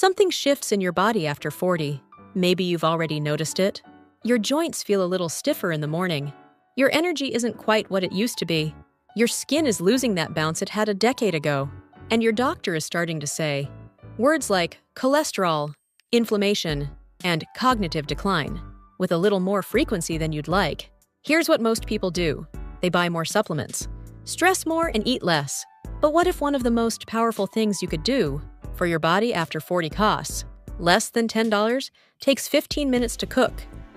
Something shifts in your body after 40. Maybe you've already noticed it. Your joints feel a little stiffer in the morning. Your energy isn't quite what it used to be. Your skin is losing that bounce it had a decade ago. And your doctor is starting to say words like cholesterol, inflammation, and cognitive decline, with a little more frequency than you'd like. Here's what most people do. They buy more supplements, stress more, and eat less. But what if one of the most powerful things you could do for your body after 40 costs less than $10, takes 15 minutes to cook,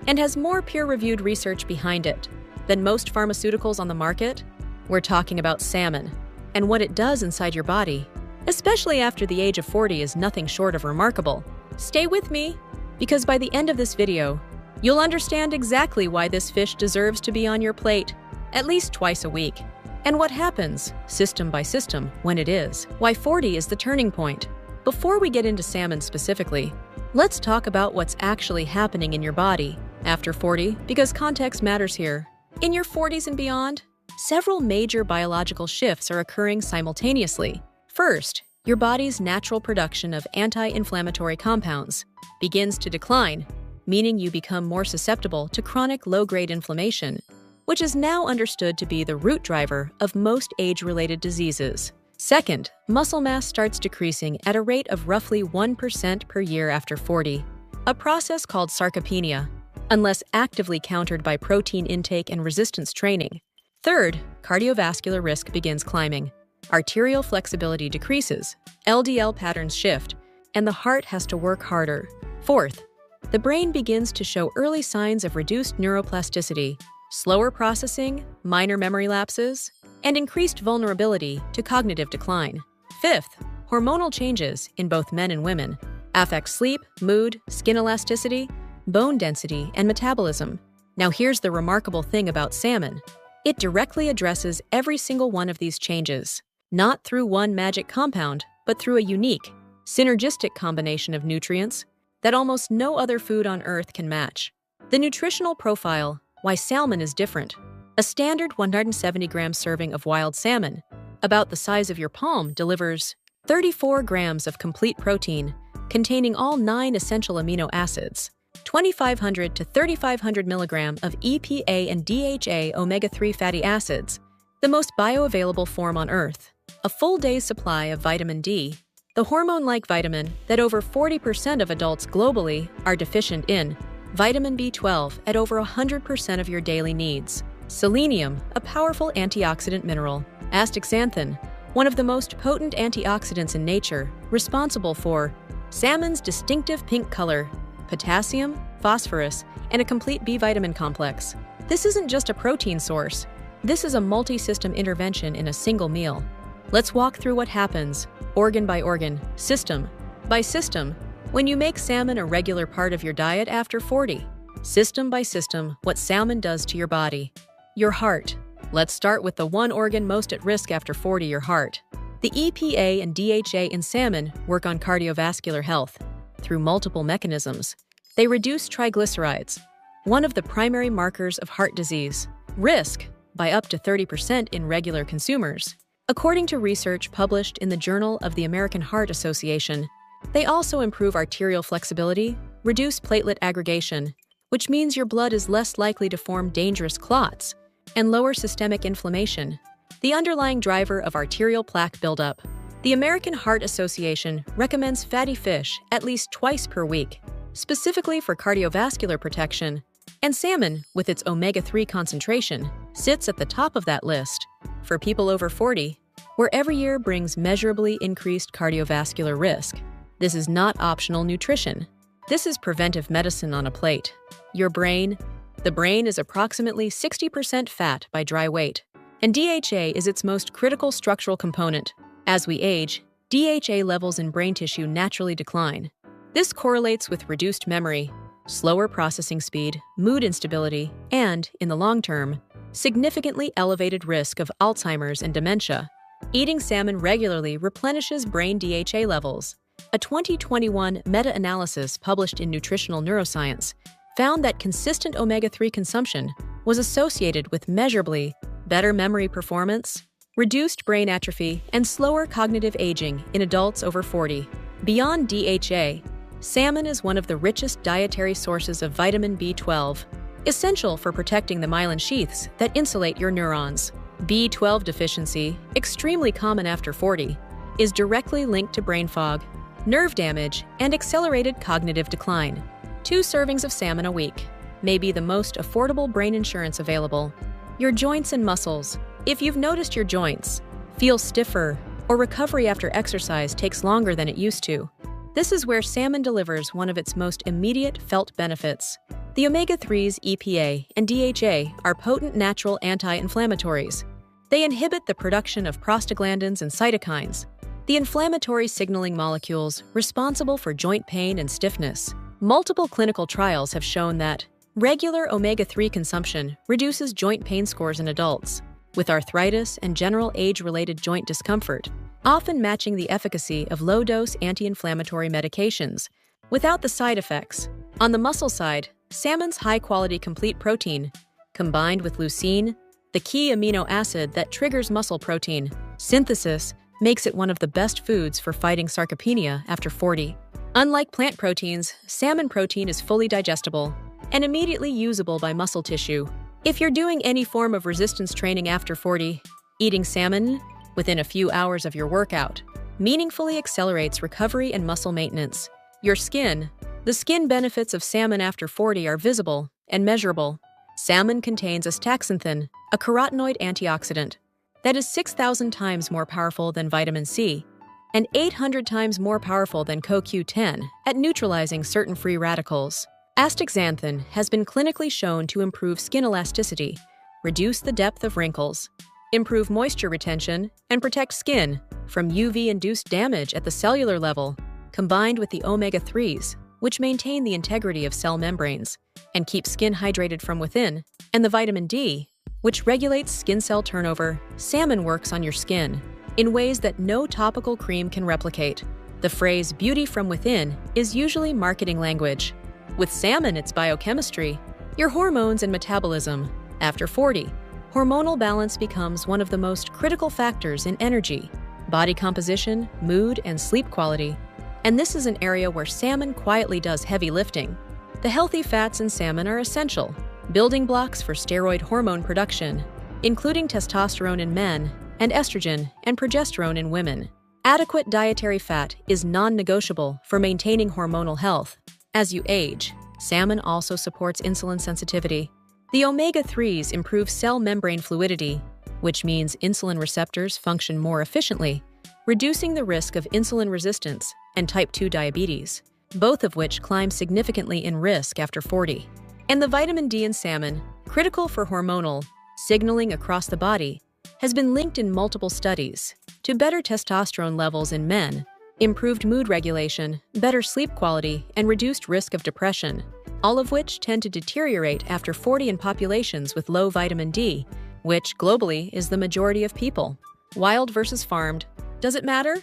and has more peer-reviewed research behind it than most pharmaceuticals on the market? We're talking about salmon and what it does inside your body, especially after the age of 40, is nothing short of remarkable. Stay with me, because by the end of this video, you'll understand exactly why this fish deserves to be on your plate at least twice a week, and what happens, system by system, when it is. Why 40 is the turning point. Before we get into salmon specifically, let's talk about what's actually happening in your body after 40, because context matters here. In your 40s and beyond, several major biological shifts are occurring simultaneously. First, your body's natural production of anti-inflammatory compounds begins to decline, meaning you become more susceptible to chronic low-grade inflammation, which is now understood to be the root driver of most age-related diseases. Second, muscle mass starts decreasing at a rate of roughly 1% per year after 40, a process called sarcopenia, unless actively countered by protein intake and resistance training. Third, cardiovascular risk begins climbing. Arterial flexibility decreases, LDL patterns shift, and the heart has to work harder. Fourth, the brain begins to show early signs of reduced neuroplasticity, slower processing, minor memory lapses, and increased vulnerability to cognitive decline. Fifth, hormonal changes in both men and women affect sleep, mood, skin elasticity, bone density, and metabolism. Now here's the remarkable thing about salmon. It directly addresses every single one of these changes, not through one magic compound, but through a unique, synergistic combination of nutrients that almost no other food on Earth can match. The nutritional profile, why salmon is different. A standard 170-gram serving of wild salmon, about the size of your palm, delivers 34 grams of complete protein containing all 9 essential amino acids, 2,500 to 3,500 milligram of EPA and DHA omega-3 fatty acids, the most bioavailable form on Earth, a full day's supply of vitamin D, the hormone-like vitamin that over 40% of adults globally are deficient in, vitamin B12 at over 100% of your daily needs, selenium, a powerful antioxidant mineral, astaxanthin, one of the most potent antioxidants in nature, responsible for salmon's distinctive pink color, potassium, phosphorus, and a complete B vitamin complex. This isn't just a protein source. This is a multi-system intervention in a single meal. Let's walk through what happens, organ by organ, system by system, when you make salmon a regular part of your diet after 40. System by system, what salmon does to your body. Your heart. Let's start with the one organ most at risk after 40, your heart. The EPA and DHA in salmon work on cardiovascular health through multiple mechanisms. They reduce triglycerides, one of the primary markers of heart disease risk, by up to 30% in regular consumers. According to research published in the Journal of the American Heart Association, they also improve arterial flexibility, reduce platelet aggregation, which means your blood is less likely to form dangerous clots, and lower systemic inflammation, the underlying driver of arterial plaque buildup. The American Heart Association recommends fatty fish at least twice per week, specifically for cardiovascular protection, and salmon, with its omega-3 concentration, sits at the top of that list. For people over 40, where every year brings measurably increased cardiovascular risk. This is not optional nutrition. This is preventive medicine on a plate. Your brain. The brain is approximately 60% fat by dry weight, and DHA is its most critical structural component. As we age, DHA levels in brain tissue naturally decline. This correlates with reduced memory, slower processing speed, mood instability, and, in the long term, significantly elevated risk of Alzheimer's and dementia. Eating salmon regularly replenishes brain DHA levels. A 2021 meta-analysis published in Nutritional Neuroscience found that consistent omega-3 consumption was associated with measurably better memory performance, reduced brain atrophy, and slower cognitive aging in adults over 40. Beyond DHA, salmon is one of the richest dietary sources of vitamin B12, essential for protecting the myelin sheaths that insulate your neurons. B12 deficiency, extremely common after 40, is directly linked to brain fog, nerve damage, and accelerated cognitive decline. 2 servings of salmon a week may be the most affordable brain insurance available. Your joints and muscles. If you've noticed your joints feel stiffer or recovery after exercise takes longer than it used to, this is where salmon delivers one of its most immediate felt benefits. The omega-3s EPA and DHA are potent natural anti-inflammatories. They inhibit the production of prostaglandins and cytokines, the inflammatory signaling molecules responsible for joint pain and stiffness. Multiple clinical trials have shown that regular omega-3 consumption reduces joint pain scores in adults with arthritis and general age-related joint discomfort, often matching the efficacy of low-dose anti-inflammatory medications without the side effects. On the muscle side, salmon's high-quality complete protein, combined with leucine, the key amino acid that triggers muscle protein synthesis, makes it one of the best foods for fighting sarcopenia after 40. Unlike plant proteins, salmon protein is fully digestible and immediately usable by muscle tissue. If you're doing any form of resistance training after 40, eating salmon within a few hours of your workout meaningfully accelerates recovery and muscle maintenance. Your skin. The skin benefits of salmon after 40 are visible and measurable. Salmon contains astaxanthin, a carotenoid antioxidant that is 6,000 times more powerful than vitamin C and 800 times more powerful than CoQ10 at neutralizing certain free radicals. Astaxanthin has been clinically shown to improve skin elasticity, reduce the depth of wrinkles, improve moisture retention, and protect skin from UV-induced damage at the cellular level, combined with the omega-3s, which maintain the integrity of cell membranes and keep skin hydrated from within, and the vitamin D, which regulates skin cell turnover. Salmon works on your skin in ways that no topical cream can replicate. The phrase "beauty from within" is usually marketing language. With salmon, it's biochemistry, your hormones and metabolism. After 40, hormonal balance becomes one of the most critical factors in energy, body composition, mood, and sleep quality. And this is an area where salmon quietly does heavy lifting. The healthy fats in salmon are essential, building blocks for steroid hormone production, including testosterone in men and estrogen and progesterone in women. Adequate dietary fat is non-negotiable for maintaining hormonal health. As you age, salmon also supports insulin sensitivity. The omega-3s improve cell membrane fluidity, which means insulin receptors function more efficiently, reducing the risk of insulin resistance and type 2 diabetes, both of which climb significantly in risk after 40. And the vitamin D in salmon, critical for hormonal signaling across the body, has been linked in multiple studies to better testosterone levels in men, improved mood regulation, better sleep quality, and reduced risk of depression, all of which tend to deteriorate after 40 in populations with low vitamin D, which globally is the majority of people. Wild versus farmed. Does it matter?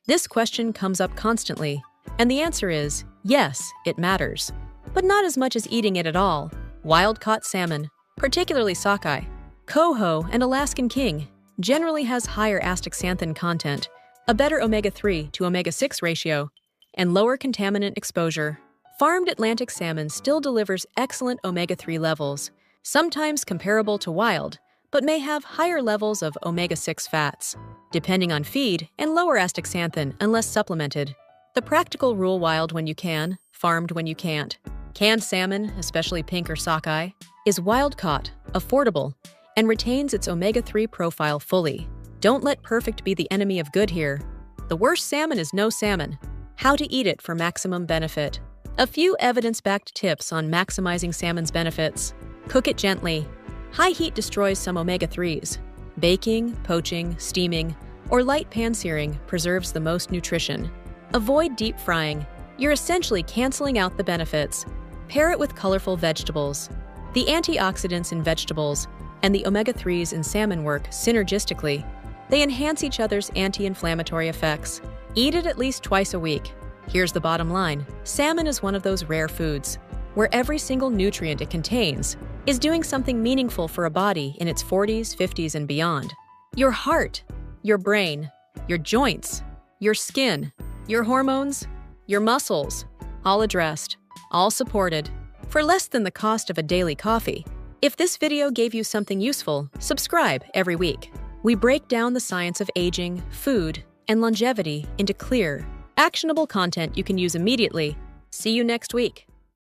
This question comes up constantly, and the answer is yes, it matters, but not as much as eating it at all. Wild-caught salmon, particularly sockeye, coho, and Alaskan king, generally has higher astaxanthin content, a better omega-3 to omega-6 ratio, and lower contaminant exposure. Farmed Atlantic salmon still delivers excellent omega-3 levels, sometimes comparable to wild, but may have higher levels of omega-6 fats, depending on feed, and lower astaxanthin unless supplemented. The practical rule: wild when you can, farmed when you can't. Canned salmon, especially pink or sockeye, is wild-caught, affordable, and retains its omega-3 profile fully. Don't let perfect be the enemy of good here. The worst salmon is no salmon. How to eat it for maximum benefit. A few evidence-backed tips on maximizing salmon's benefits. Cook it gently. High heat destroys some omega-3s. Baking, poaching, steaming, or light pan-searing preserves the most nutrition. Avoid deep frying. You're essentially canceling out the benefits. Pair it with colorful vegetables. The antioxidants in vegetables and the omega-3s in salmon work synergistically. They enhance each other's anti-inflammatory effects. Eat it at least twice a week. Here's the bottom line. Salmon is one of those rare foods where every single nutrient it contains is doing something meaningful for a body in its 40s, 50s, and beyond. Your heart, your brain, your joints, your skin, your hormones, your muscles, all addressed, all supported, for less than the cost of a daily coffee. If this video gave you something useful, subscribe every week. We break down the science of aging, food, and longevity into clear, actionable content you can use immediately. See you next week.